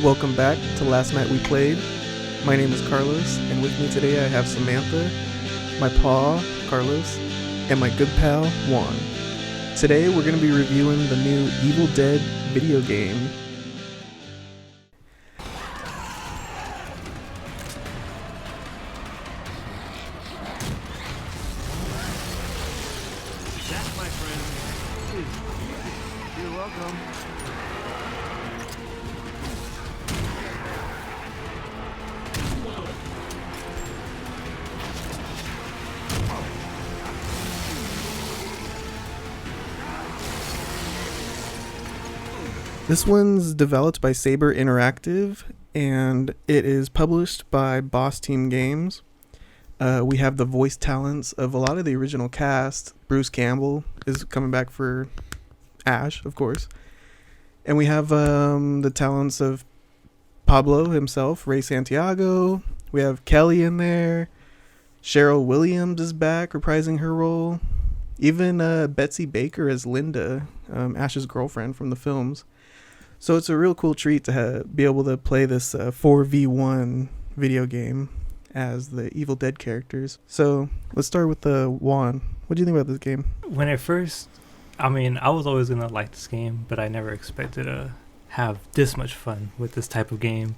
welcome back to Last Night We Played. My name is Carlos, and with me today I have Samantha, my paw, Carlos, and my good pal, Juan. Today we're going to be reviewing the new Evil Dead video game. That, my friend, is easy. You're welcome. This one's developed by Saber Interactive, and it is published by Boss Team Games. We have the voice talents of a lot of the original cast. Bruce Campbell is coming back for Ash, of course. And we have the talents of Pablo himself, Ray Santiago. We have Kelly in there. Cheryl Williams is back, reprising her role. Even Betsy Baker as Linda, Ash's girlfriend from the films. So it's a real cool treat to be able to play this 4v1 video game as the Evil Dead characters. So let's start with Juan. What do you think about this game? When I first, I was always going to like this game, but I never expected to have this much fun with this type of game,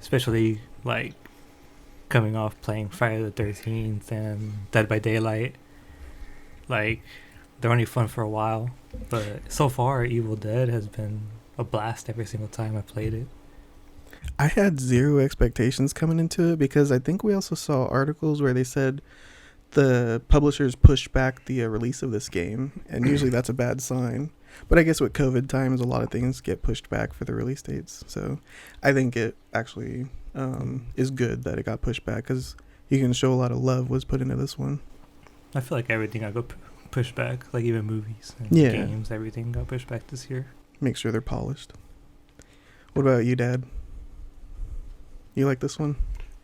especially like coming off playing Friday the 13th and Dead by Daylight. Like, they're only fun for a while, but so far Evil Dead has been a blast every single time I played it. I had zero expectations coming into it because I think we also saw articles where they said the publishers pushed back the release of this game, and usually that's a bad sign. But I guess with COVID times, a lot of things get pushed back for the release dates. So I think it actually is good that it got pushed back because you can show a lot of love was put into this one. I feel like everything got pushed back, like even movies and games, everything got pushed back this year. Make sure they're polished. What about you, Dad? You like this one?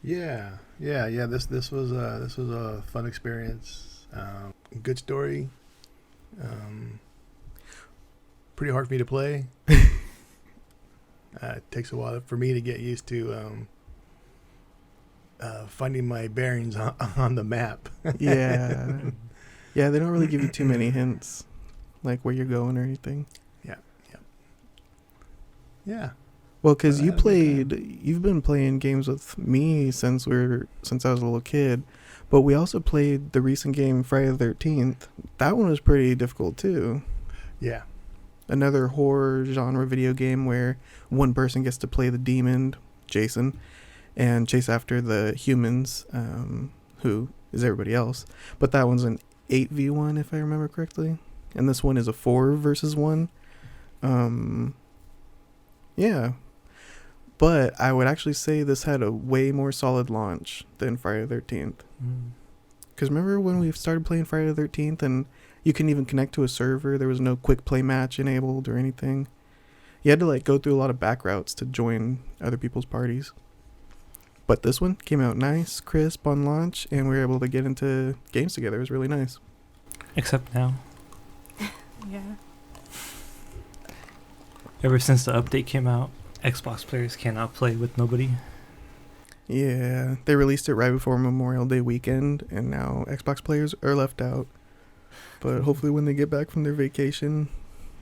Yeah. This was a fun experience. Good story. Pretty hard for me to play. It takes a while for me to get used to finding my bearings on the map. Yeah, they don't really give you too many hints, like where you're going or anything. Yeah. Well, because you've been playing games with me since I was a little kid, but we also played the recent game Friday the 13th. That one was pretty difficult too. Yeah. Another Another horror genre video game where one person gets to play the demon, Jason, and chase after the humans, who is everybody else. But that one's an 8v1 if I remember correctly, and this one is a 4 versus 1. Yeah. But I would actually say this had a way more solid launch than Friday the 13th. Because remember when we started playing Friday the 13th and you couldn't even connect to a server? There was no quick play match enabled or anything. You had to go through a lot of back routes to join other people's parties. But this one came out nice, crisp on launch, and we were able to get into games together. It was really nice. Except now. Yeah. Ever since the update came out, Xbox players cannot play with nobody. Yeah, they released it right before Memorial Day weekend, and now Xbox players are left out. But hopefully when they get back from their vacation,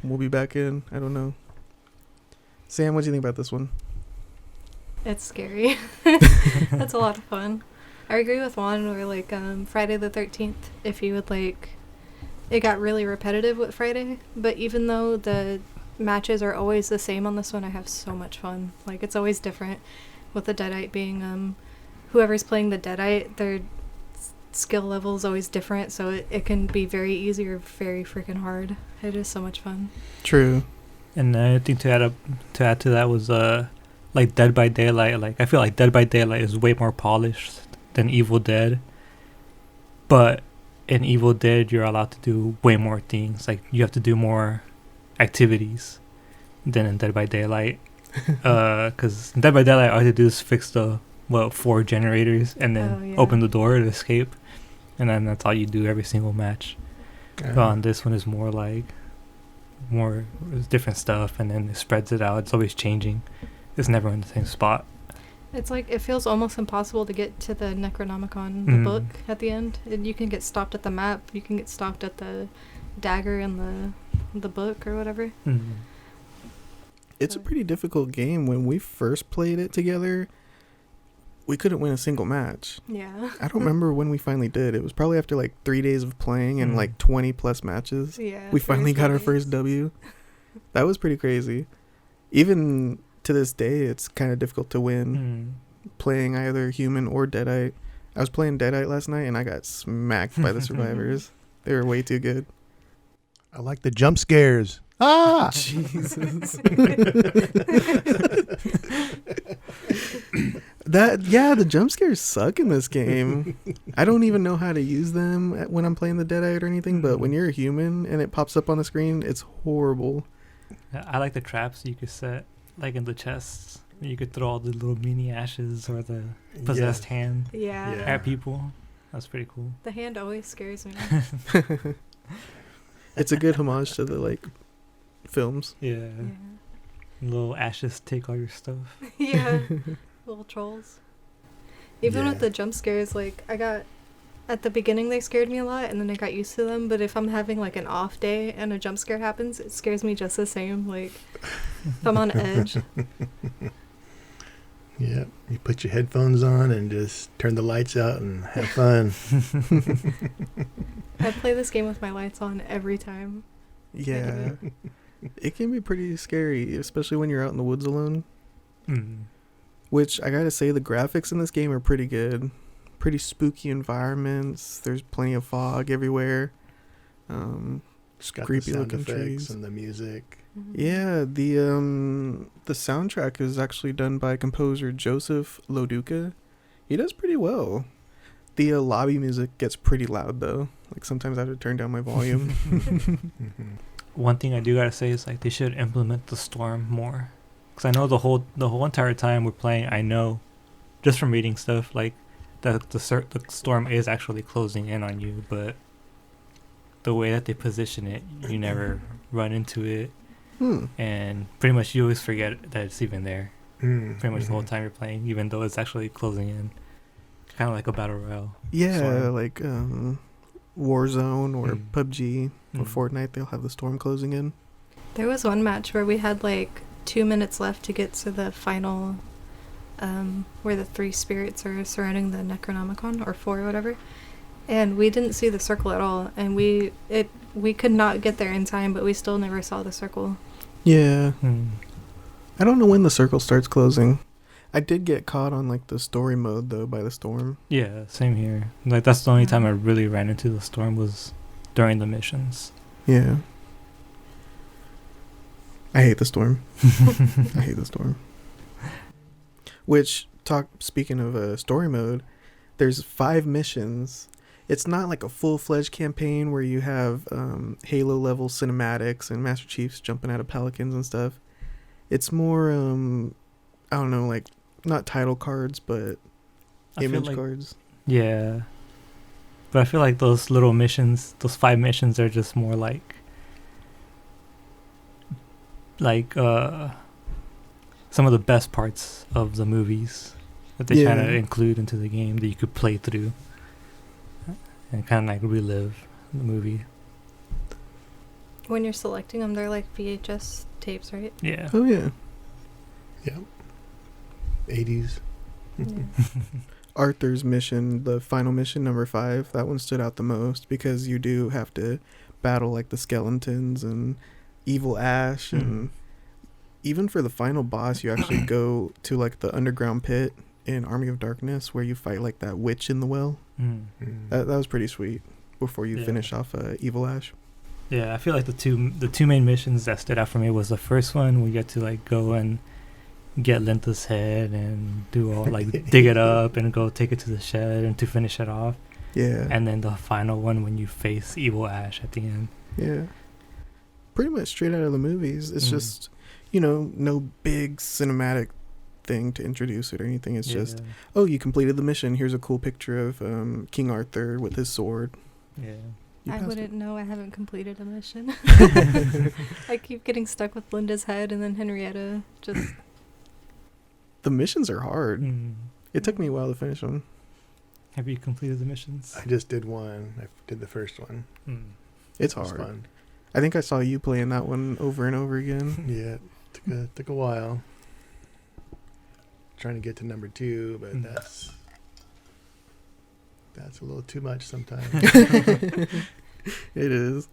we'll be back in. I don't know. Sam, what do you think about this one? It's scary. That's a lot of fun. I agree with Juan where Friday the 13th, if you would it got really repetitive with Friday, but even though the matches are always the same on this one, I have so much fun. It's always different, with the deadite being whoever's playing the deadite, their skill level is always different, so it can be very easy or very freaking hard. It is so much fun. True. And I think to add to that was Dead by Daylight. I feel like Dead by Daylight is way more polished than Evil Dead, but in Evil Dead you're allowed to do way more things. You have to do more activities than in Dead by Daylight. Because in Dead by Daylight, all you have to do is fix the 4 generators and then open the door to escape, and then that's all you do every single match. But this one is more different stuff, and then it spreads it out. It's always changing, it's never in the same spot. It's like it feels almost impossible to get to the Necronomicon, the book at the end. You can get stopped at the map. You can get stopped at the dagger in the book or whatever. It's a pretty difficult game. When we first played it together, we couldn't win a single match. Yeah. I don't remember when we finally did. It was probably after like 3 days of playing and like 20 plus matches. Yeah. We finally got our first W. That was pretty crazy. Even to this day, it's kind of difficult to win playing either human or deadite. I was playing deadite last night and I got smacked by the survivors. They were way too good. I like the jump scares. Ah! Jesus. The jump scares suck in this game. I don't even know how to use them when I'm playing the deadite or anything, but when you're a human and it pops up on the screen, it's horrible. I like the traps you could set, like in the chests. You could throw all the little mini ashes or the possessed hand Yeah. at people. That's pretty cool. The hand always scares me. It's a good homage to the like films. Yeah. Little ashes take all your stuff. Yeah. Little trolls. Even Yeah. with the jump scares, like at the beginning they scared me a lot and then I got used to them, but if I'm having like an off day and a jump scare happens, it scares me just the same. Like if I'm on edge. Yeah, you put your headphones on and just turn the lights out and have fun. I play this game with my lights on every time. Yeah. It can be pretty scary, especially when you're out in the woods alone. Which I gotta say, the graphics in this game are pretty good. Pretty spooky environments. There's plenty of fog everywhere. It's got Creepy the sound looking effects trees. and the music. Yeah, the soundtrack is actually done by composer Joseph Loduca. He does pretty well. The lobby music gets pretty loud though. Like sometimes I have to turn down my volume. One thing I do gotta say is like they should implement the storm more, because I know the whole entire time we're playing, I know just from reading stuff like that the storm is actually closing in on you, but the way that they position it, you never run into it, and pretty much you always forget that it's even there. Pretty much the whole time you're playing, even though it's actually closing in. Kind of like a battle royale. Yeah, storm. like Warzone or PUBG or Fortnite, they'll have the storm closing in. There was one match where we had like 2 minutes left to get to the final, where the 3 spirits are surrounding the Necronomicon, or 4 or whatever, and we didn't see the circle at all, and we could not get there in time, but we still never saw the circle. Yeah. I don't know when the circle starts closing. I did get caught on like the story mode though by the storm. Yeah, same here. Like that's the only time I really ran into the storm was during the missions. Yeah. I hate the storm. I hate the storm. Which, speaking of story mode, there's 5 missions. It's not like a full-fledged campaign where you have Halo-level cinematics and Master Chiefs jumping out of pelicans and stuff. It's more, I don't know, like, not title cards, but image cards. Yeah. But I feel like those little missions, those 5 missions are just more like some of the best parts of the movies that they try to include into the game that you could play through and kind of like relive the movie. When you're selecting them, they're like VHS tapes, right? Yeah. Oh, yeah. Yep. 80s. Arthur's mission, the final mission, number 5, that one stood out the most because you do have to battle like the skeletons and Evil Ash, and even for the final boss you actually go to like the underground pit in Army of Darkness where you fight like that witch in the well. That was pretty sweet before you finish off Evil Ash. Yeah, I feel like the two main missions that stood out for me was the first one we get to like go and get Linta's head and do all like dig it up and go take it to the shed and to finish it off. Yeah. And then the final one when you face Evil Ash at the end. Yeah. Pretty much straight out of the movies. It's just, no big cinematic thing to introduce it or anything. It's just, oh, you completed the mission. Here's a cool picture of King Arthur with his sword. Yeah. I wouldn't know. I haven't completed a mission. I keep getting stuck with Linda's head, and then Henrietta just The missions are hard. Mm. It took me a while to finish them. Have you completed the missions? I just did one. I did the first one. Mm. It's It was hard. fun. I think I saw you playing that one over and over again. Yeah, took a while. Trying to get to number 2, but Mm. that's a little too much sometimes. It is.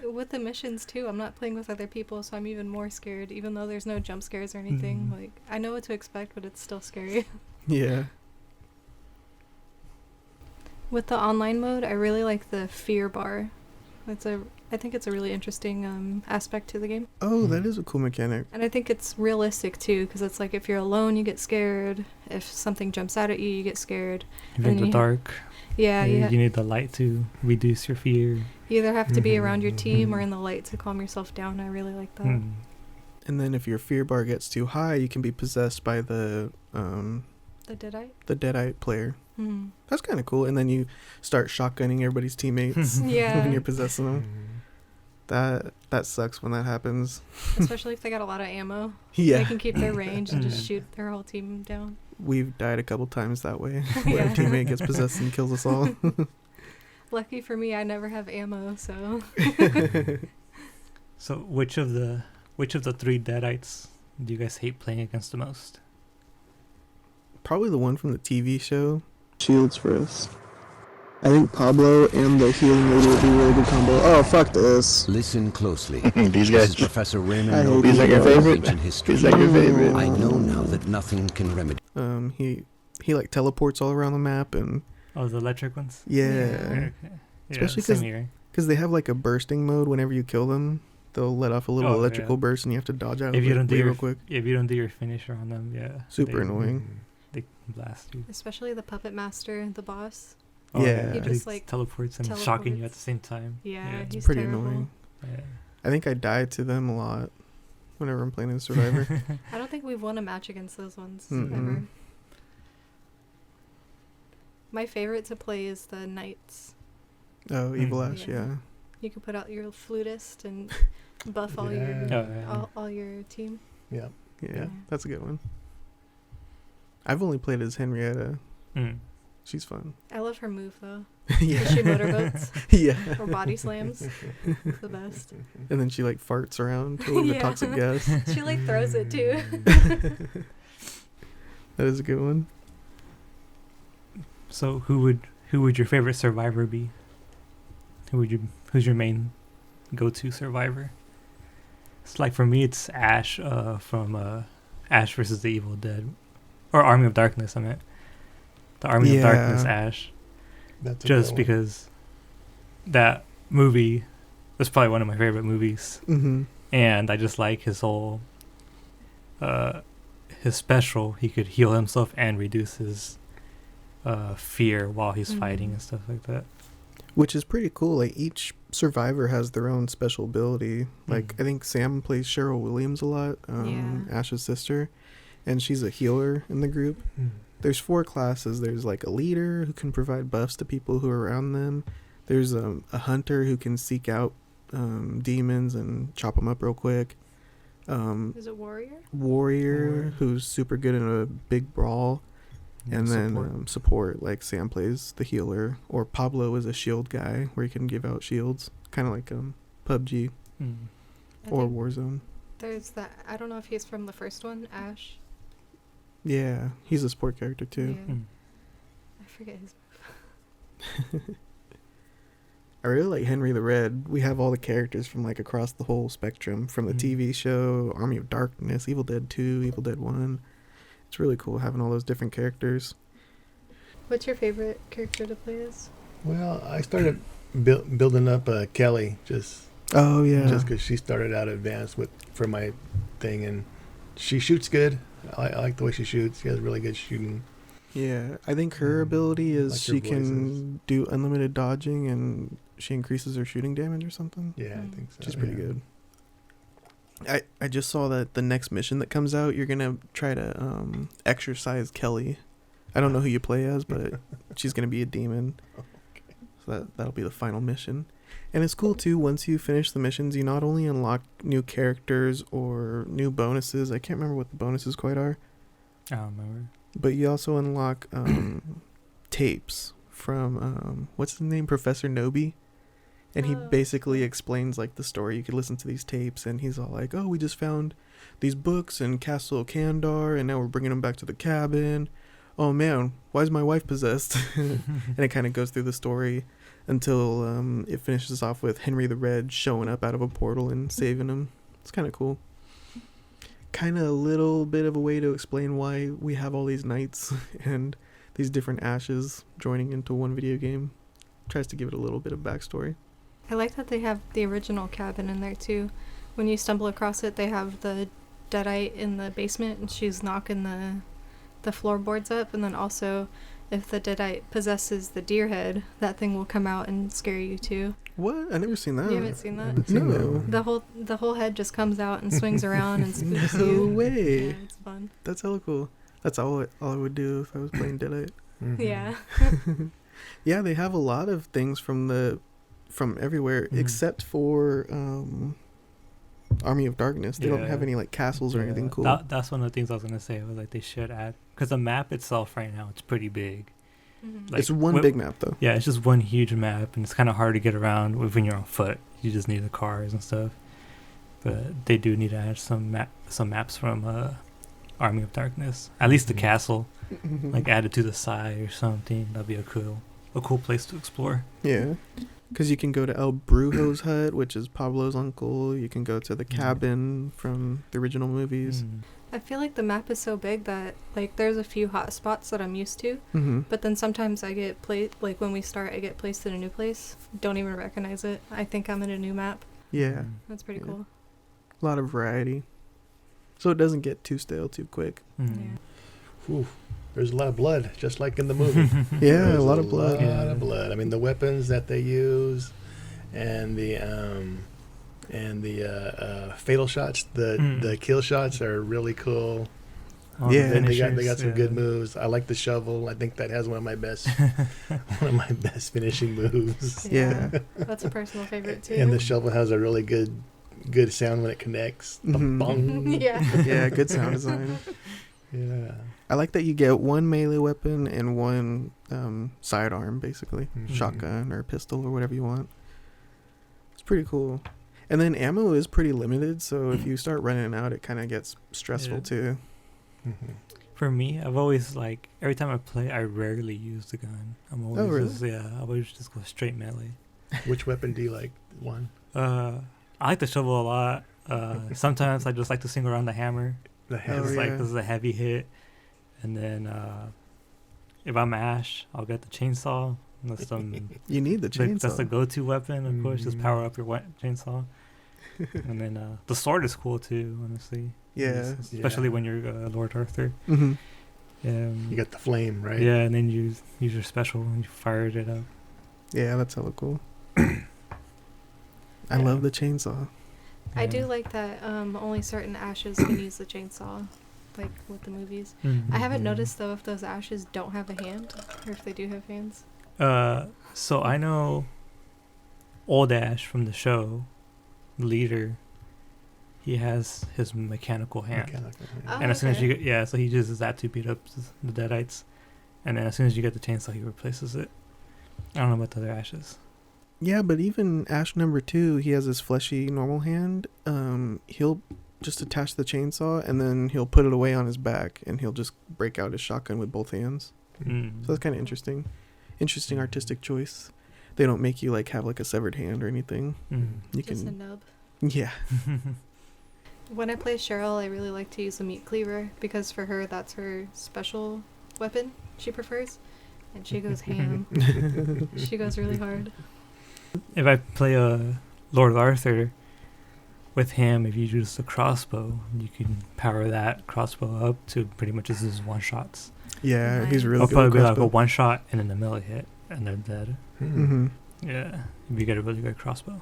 With the missions too, I'm not playing with other people, so I'm even more scared. Even though there's no jump scares or anything, Mhm. like I know what to expect, but it's still scary. Yeah. With the online mode, I really like the fear bar. I think it's a really interesting aspect to the game, Oh, that is a cool mechanic. and I think it's realistic too, because it's like if you're alone, you get scared. If something jumps out at you, you get scared. If you're in And the you- dark, Yeah, you you need the light to reduce your fear. either have to be around your team or Mhm. in the light to calm yourself down. I really like that. Mm. And then if your fear bar gets too high, you can be possessed by the The deadite. deadite player. Mm. That's kind of cool. And then you start shotgunning everybody's teammates Yeah. when you're possessing them. Mhm. That sucks when that happens. Especially if they got a lot of ammo. Yeah. They can keep their range and just Mm. shoot their whole team down. We've died a couple times that way. Where Yeah. a teammate gets possessed and kills us all. Lucky for me, I never have ammo, so So which of the 3 deadites do you guys hate playing against the most? Probably the one from the TV show. Shields for us. I think Pablo and the healing lady would be a really good combo. Oh, fuck this. Listen closely. These This guys. is Professor I Raymond hate Noble these like your of favorite? ancient history. These like your favorite? I know now that nothing can remedy. He like teleports all around the map and Oh, the electric ones? yeah. Okay. Yeah, Especially same 'cause- here. Because they have like a bursting mode whenever you kill them. They'll let off a little Oh, electrical yeah. burst and you have to dodge out If of you it don't do real your quick. If you don't do your finisher on them, yeah. Super they- annoying. They blast you. especially the puppet master, the boss. Oh, Yeah. He just, like, teleports and shocking you at teleports. the same time. Yeah, It's he's pretty terrible. annoying. Yeah. I think I die to them a lot whenever I'm playing as Survivor. I don't think we've won a match against those ones Mm-mm. ever. My favorite to play is the knights. Oh, Evil Mm. Ash, Yeah. yeah. You can put out your flutist and buff all Yeah. your Oh, yeah. all your team. Yeah. Yeah, Yeah. that's a good one. I've only played as Henrietta. Mm. She's fun. I love her move though. Yeah. Does she motorboats Yeah. or body slams? It's the best. And then she like farts around to the Yeah. toxic gas. She like throws it too. That is a good one. So who would your favorite survivor be? Who's your main go-to survivor? It's like for me it's Ash from Ash versus the Evil Dead, or Army of Darkness. I meant the Army of Darkness Yeah. Ash, That's a just good one. because that movie was probably one of my favorite movies, Mm-hmm. and I just like his whole his special. He could heal himself and reduce his fear while he's fighting and stuff like that. Which is pretty cool. Like each survivor has their own special ability. Like Mhm. I think Sam plays Cheryl Williams a lot, Yeah. Ash's sister, and she's a healer in the group. Mm. There's 4 classes. There's like a leader who can provide buffs to people who are around them. There's a hunter who can seek out demons and chop them up real quick. Is it warrior? Warrior who's super good in a big brawl. And then support, like Sam plays the healer, or Pablo is a shield guy where he can give out shields, kind of like PUBG Mm. I or think Warzone. there's that. I don't know if he's from the first one, Ash. Yeah, he's a support character too. Yeah. Mm. I forget his. I really like Henry the Red. We have all the characters from like across the whole spectrum, from the TV show, Army of Darkness, Evil Dead 2, Evil Dead 1. It's really cool having all those different characters. What's your favorite character to play as? Well, I started building up Kelly just Oh yeah. because she started out advanced for my thing, and she shoots good. I like the way she shoots. She has really good shooting. Yeah, I think her ability is Like her she can do unlimited dodging and she increases her shooting damage or something. Yeah, I think so. She's pretty yeah. good. I just saw that the next mission that comes out, you're gonna try to exercise Kelly. I don't know who you play as, but she's gonna be a demon. So that'll be the final mission. And it's cool too, once you finish the missions, you not only unlock new characters or new bonuses. I can't remember what the bonuses quite are. I don't remember. But you also unlock tapes from what's his name, Professor Nobi, and he Oh. basically explains like the story. You could listen to these tapes, and he's all like, "Oh, we just found these books in Castle Kandar, and now we're bringing them back to the cabin. Oh man, why is my wife possessed?" And it kind of goes through the story until it finishes off with Henry the Red showing up out of a portal and saving him. It's kind of cool. Kind of a little bit of a way to explain why we have all these knights and these different ashes joining into one video game. Tries to give it a little bit of backstory. I like that they have the original cabin in there too. When you stumble across it, they have the deadite in the basement, and she's knocking the floorboards up. And then also, if the deadite possesses the deer head, that thing will come out and scare you too. What? I never seen that. You haven't seen I that? haven't seen that No. one. The whole head just comes out and swings around and spooks No you. way. Yeah, it's fun. That's hella cool. That's all I would do if I was playing Deadite. Mhm. Yeah. Yeah, they have a lot of things from everywhere Mhm. except for Army of Darkness. They don't Yeah. have any like castles or anything Yeah, cool. That's one of the things I was gonna say. Was like they should add, because the map itself right now it's pretty big. Mhm. Like, it's one what- big map though. Yeah, it's just one huge map, and it's kind of hard to get around when you're on foot. You just need the cars and stuff. But they do need to add some maps from Army of Darkness. At least the Mhm. castle, like added to the side or something. That'd be a cool place to explore. Yeah, because you can go to El Brujo's hut, which is Pablo's uncle. You can go to the cabin from the original movies. Mm. I feel like the map is so big that like there's a few hot spots that I'm used to, Mm-hmm. but then sometimes I get like when we start, I get placed in a new place. Don't even recognize it. I think I'm in a new map. Yeah, That's pretty Yeah. cool. a lot of variety, so it doesn't get too stale too quick. Mm. Whew. There's a lot of blood, just like in the movie. Yeah, There's a lot of blood. A lot Yeah. of blood. I mean, the weapons that they use, and the fatal shots, the kill shots are really cool. All Yeah. the And they got finishers, some good yeah. moves. I like the shovel. I think that has one of my best finishing moves. Yeah. That's a personal favorite too. And the shovel has a really good sound when it connects. Mhm. Bong. Yeah. Yeah, good sound design. Yeah. I like that you get one melee weapon and one sidearm, basically. Mhm. Shotgun or pistol or whatever you want. It's pretty cool. And then ammo is pretty limited, so if you start running out, it kind of gets stressful Yeah. too. Mhm. For me, I've always like every time I play, I rarely use the gun. I'm always really? I always just go straight melee. Which weapon do you like? One. I like the shovel a lot. Sometimes I just like to sing around the hammer. The Oh, hammer. It's like yeah. this is a heavy hit, and then if I'm Ash, I'll get the chainsaw. That's You need the chainsaw. that's the go-to weapon, of course. Just Mhm. power up your chainsaw, and then the sword is cool too. Honestly, Yeah. especially Yeah. when you're Lord Arthur. Mm-hmm. You got the flame, right? Yeah, and then you use your special and you fired it up. Yeah, that's hella cool. I Yeah. love the chainsaw. I do Yeah. like that only certain ashes can use the chainsaw, like with the movies. Mhm. I haven't Mhm. noticed though if those ashes don't have a hand or if they do have hands. So I know Old Ash from the show, the leader. He has his mechanical hand, Mechanical hand. Oh, and as soon as okay. you get so he uses that to beat up the deadites, and then as soon as you get the chainsaw, he replaces it. I don't know about the other ashes. Yeah, but even Ash number 2, he has his fleshy normal hand. He'll just attach the chainsaw and then he'll put it away on his back and he'll just break out his shotgun with both hands. Mm. So that's kind of interesting. Interesting artistic choice. They don't make you like have like a severed hand or anything. Mm. You Just a can, nub. yeah. When I play Cheryl, I really like to use a meat cleaver because for her, that's her special weapon she prefers. And she goes ham. She goes really hard. If I play Lord Arthur with him, if you use the crossbow, you can power that crossbow up to pretty much just his one shots. Yeah, he's Nice. really I'll good. probably with be like a crossbow. one shot and then a melee hit, and they're dead. Mm-hmm. Yeah, if you get a really good crossbow.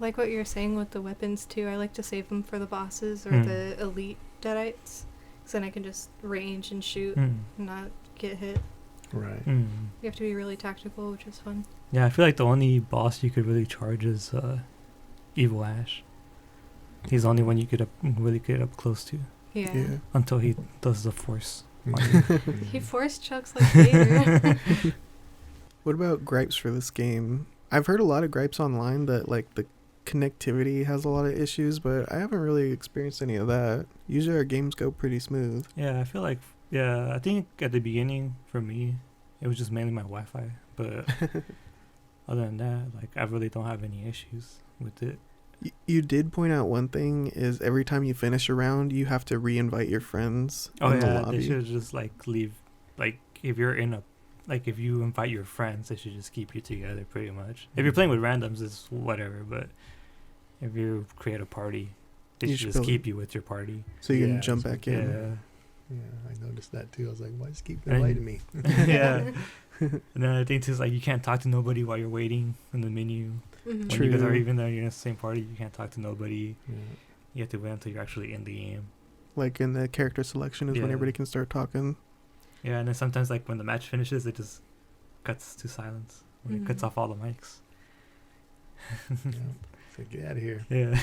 Like what you're saying with the weapons too, I like to save them for the bosses or Mm. the elite deadites. Because then I can just range and shoot Mm. and not get hit. Right. Mm. You have to be really tactical, which is fun. Yeah, I feel like the only boss you could really charge is Evil Ash. He's the only one you could really get up close to. Yeah. until he does the force. He force chucks like Vader. What about gripes for this game? I've heard a lot of gripes online that like the connectivity has a lot of issues, but I haven't really experienced any of that. Usually our games go pretty smooth. Yeah, I feel like I think at the beginning for me, it was just mainly my Wi-Fi, but other than that, like I really don't have any issues with it. You did point out one thing is every time you finish a round, you have to re-invite your friends in the lobby. They should just like leave, like if you're in a, like if you invite your friends, they should just keep you together pretty much. If you're playing with randoms, it's whatever, but if you create a party, they should just keep you with your party. So you can jump back in. Yeah, I noticed that too. I was like, why just keep inviting me? Yeah. And then I think too is like you can't talk to nobody while you're waiting in the menu. Mhm. When you guys are, even though you're in the same party, you can't talk to nobody. Yeah. You have to wait until you're actually in the game. Like in the character selection is when everybody can start talking. Yeah, and then sometimes like when the match finishes, it just cuts to silence. When it cuts off all the mics. So get out of here. Yeah.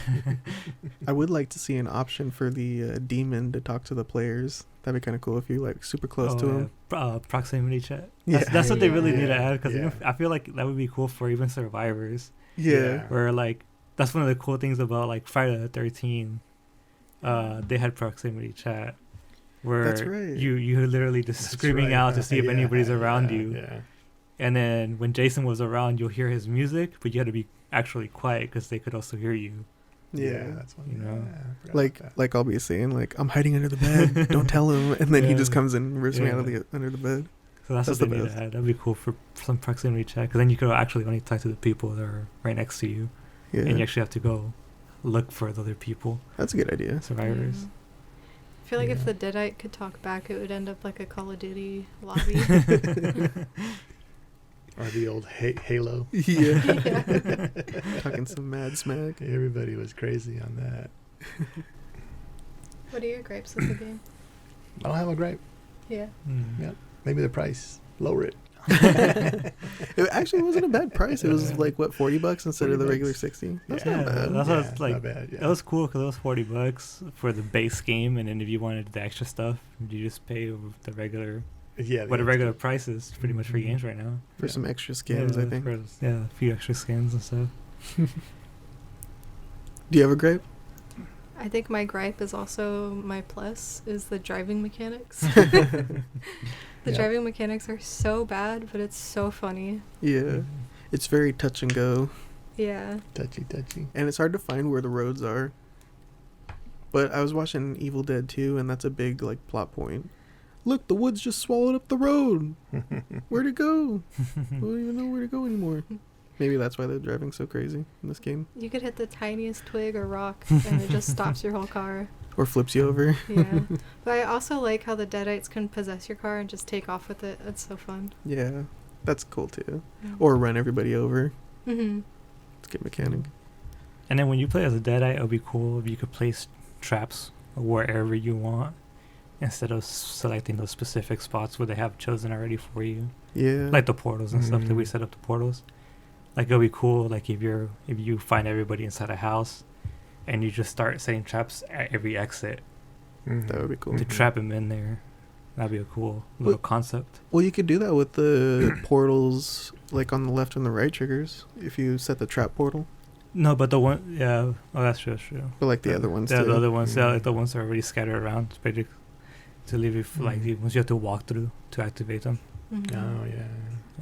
I would like to see an option for the demon to talk to the players. That'd be kind of cool if you're like super close to him. Proximity chat. Yeah. That's what they really need to add, because Yeah. I feel like that would be cool for even survivors. Yeah. Where like that's one of the cool things about like Friday the 13th. They had proximity chat where That's right. you literally just screaming out to see if anybody's around you. Yeah. And then when Jason was around, you'll hear his music, but you had to be actually quiet because they could also hear you. Yeah. That's one. You know? Yeah, Like I'll be saying like I'm hiding under the bed. Don't tell him, and then he Yeah. just comes and rips me out of Yeah. the under the bed. So that's That's what the they need best. to add. That'd be cool for some proximity chat, because then you could actually only talk to the people that are right next to you, Yeah, and you actually have to go look for the other people, that's a good idea. survivors. Yeah. I feel like if Yeah. the deadite could talk back, it would end up like a Call of Duty lobby. Or the old Halo. Yeah, talking some mad smack. Everybody was crazy on that. What are your gripes with the game? I don't have a gripe. Yeah. Mm. Yeah. Maybe the price. Lower it. It actually wasn't a bad price. It was like what, $40 instead of the regular $40. 60. That's Yeah, not bad. that's what I was Yeah, like. not bad, yeah. That was cool because it was $40 for the base game, and then if you wanted the extra stuff, you just pay the regular, Yeah. what a regular price is. Pretty much free games right now. For some extra skins, I think. Yeah, a few extra skins and stuff. Do you have a gripe? I think my gripe is also my plus is the driving mechanics. The Yeah. driving mechanics are so bad, but it's so funny. Yeah, it's very touch and go, Yeah. Touchy. and it's hard to find where the roads are. But I was watching Evil Dead 2, and that's a big like plot point. Look, the woods just swallowed up the road. Where'd it go? I don't even know where to go anymore. Maybe that's why they're driving so crazy in this game. You could hit the tiniest twig or rock, and it just stops your whole car. Or flips you over. Yeah. But I also like how the deadites can possess your car and just take off with it. That's so fun. Yeah, that's cool too. Yeah. Or run everybody over. Mm-hmm. It's a good mechanic. And then when you play as a deadite, it would be cool if you could place traps wherever you want, instead of selecting those specific spots where they have chosen already for you, Yeah. like the portals and stuff that we Mhm. set up the portals. Like it'll be cool, like if you find everybody inside a house, and you just start setting traps at every exit That would be cool. to trap them in there. That'd be a cool little concept. Well, you could do that with the portals, like on the left and the right triggers, if you set the trap portal. No, but the one, oh, that's true. But like the other ones Yeah, too. the other ones, Mhm. the ones that are already scattered around, it's basically to leave you like Mhm. ones you have to walk through to activate them. Mm-hmm. Oh yeah.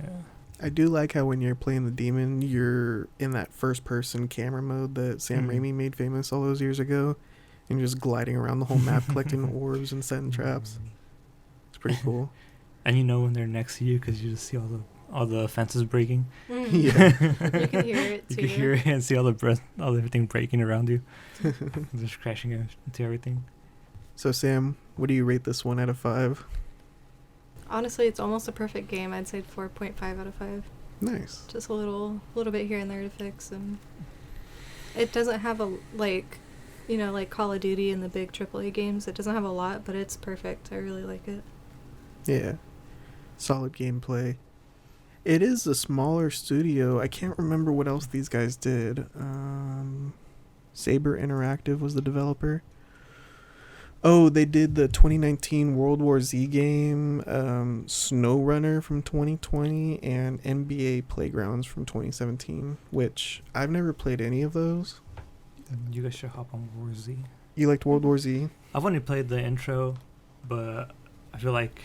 Yeah. I do like how when you're playing the demon, you're in that first-person camera mode that Sam Mhm. Raimi made famous all those years ago, and you're just gliding around the whole map collecting orbs and setting traps. It's pretty cool. And you know when they're next to you because you just see all the fences breaking. Mm. Yeah. You can hear it You too. can hear it and see all everything breaking around you, just crashing into everything. So Sam, what do you rate this 1 out of 5? Honestly, it's almost a perfect game. I'd say 4.5 out of 5. Nice. Just a little bit here and there to fix, and it doesn't have a like Call of Duty and the big AAA games. It doesn't have a lot, but it's perfect. I really like it. Yeah. Solid gameplay. It is a smaller studio. I can't remember what else these guys did. Saber Interactive was the developer. Oh, they did the 2019 World War Z game, Snow Runner from 2020, and NBA Playgrounds from 2017, which I've never played any of those. You guys should hop on War Z. You liked World War Z? I've only played the intro, but I feel like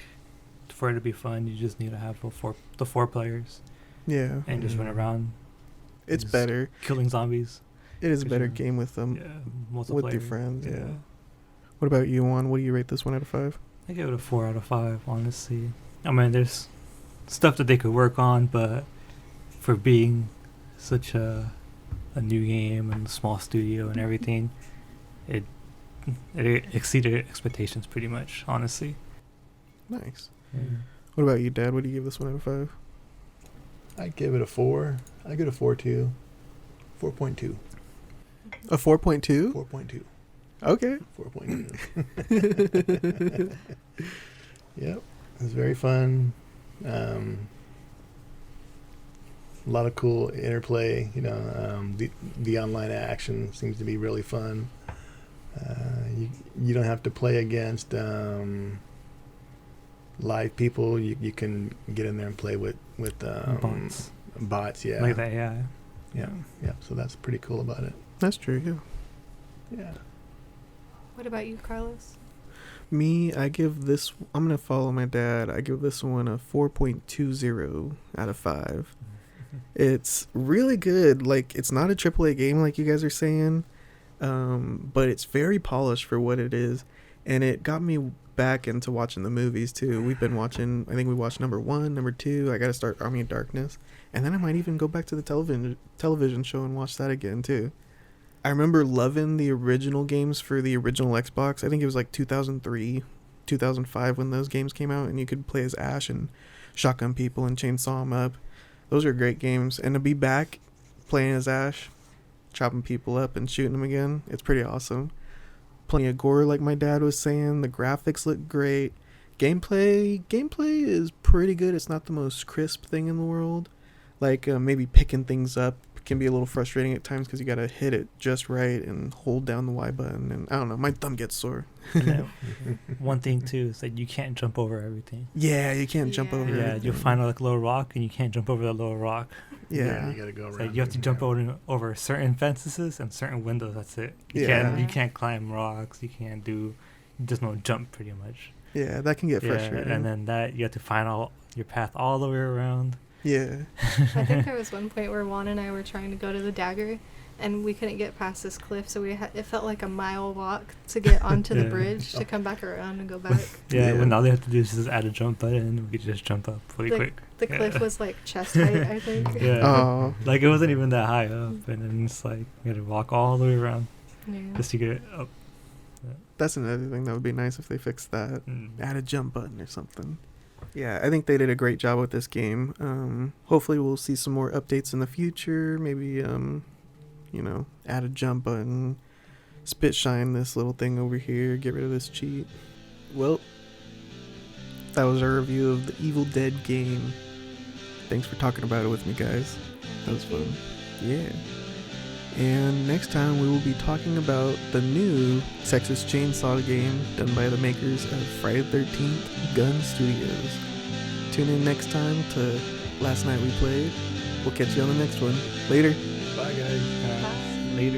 for it to be fun, you just need to have the four players Yeah. and just run around. It's just better. killing zombies. It is a for better sure. game with them. Yeah, multiplayer. With your friends, yeah. What about you, Juan? What do you rate this one out of 5? I give it a 4 out of 5, honestly. I mean, there's stuff that they could work on, but for being such a new game and a small studio and everything, it exceeded expectations pretty much, honestly. Nice. Yeah. What about you, Dad? What do you give this one out of 5? I give it a 4. I give it a 4 too. 4.2. A 4.2? 4.2. Okay. 4.2. Yep. It was very fun. A lot of cool interplay. The online action seems to be really fun. You don't have to play against live people. You can get in there and play with Bots. Bots, yeah. Like that, yeah. Yeah. So that's pretty cool about it. That's true, yeah. Yeah. What about you, Carlos? Me, I'm going to follow my dad. I give this one a 4.20 out of 5. It's really good. Like, it's not a AAA game like you guys are saying, but it's very polished for what it is. And it got me back into watching the movies, too. We've been watching, I think we watched number 1, number 2. I got to start Army of Darkness. And then I might even go back to the television show and watch that again, too. I remember loving the original games for the original Xbox. I think it was like 2003, 2005 when those games came out, and you could play as Ash and shotgun people and chainsaw them up. Those are great games. And to be back playing as Ash, chopping people up and shooting them again, it's pretty awesome. Plenty of gore, like my dad was saying. The graphics look great. Gameplay is pretty good. It's not the most crisp thing in the world. Like maybe picking things up can be a little frustrating at times because you gotta hit it just right and hold down the Y button, and I don't know, my thumb gets sore. One thing too is that you can't jump over everything. Yeah, you can't jump over Yeah, everything. you'll find like a little rock and you can't jump over that little rock. Yeah. You gotta go around. Like you have to jump over certain fences and certain windows. That's it. You can't climb rocks. You can't do. There's no jump pretty much. Yeah, that can get frustrating. And then that you have to find all your path all the way around. Yeah. I think there was one point where Juan and I were trying to go to the dagger, and we couldn't get past this cliff, so it felt like a mile walk to get onto the bridge to come back around and go back. When all they have to do is just add a jump button, and we could just jump up really quick. The cliff was like chest height, I think. Oh. Like it wasn't even that high up, and then it's like you had to walk all the way around just to get it up. That's another thing that would be nice if they fixed that. Add a jump button or something. Yeah, I think they did a great job with this game. Hopefully we'll see some more updates in the future. Maybe, add a jump button, spit shine this little thing over here, get rid of this cheat. Well, that was our review of the Evil Dead game. Thanks for talking about it with me, guys. That was fun. Yeah. And next time we will be talking about the new Texas Chainsaw game done by the makers of Friday the 13th Gun Studios. Tune in next time to Last Night We Played. We'll catch you on the next one. Later. Bye, guys. Bye. Later.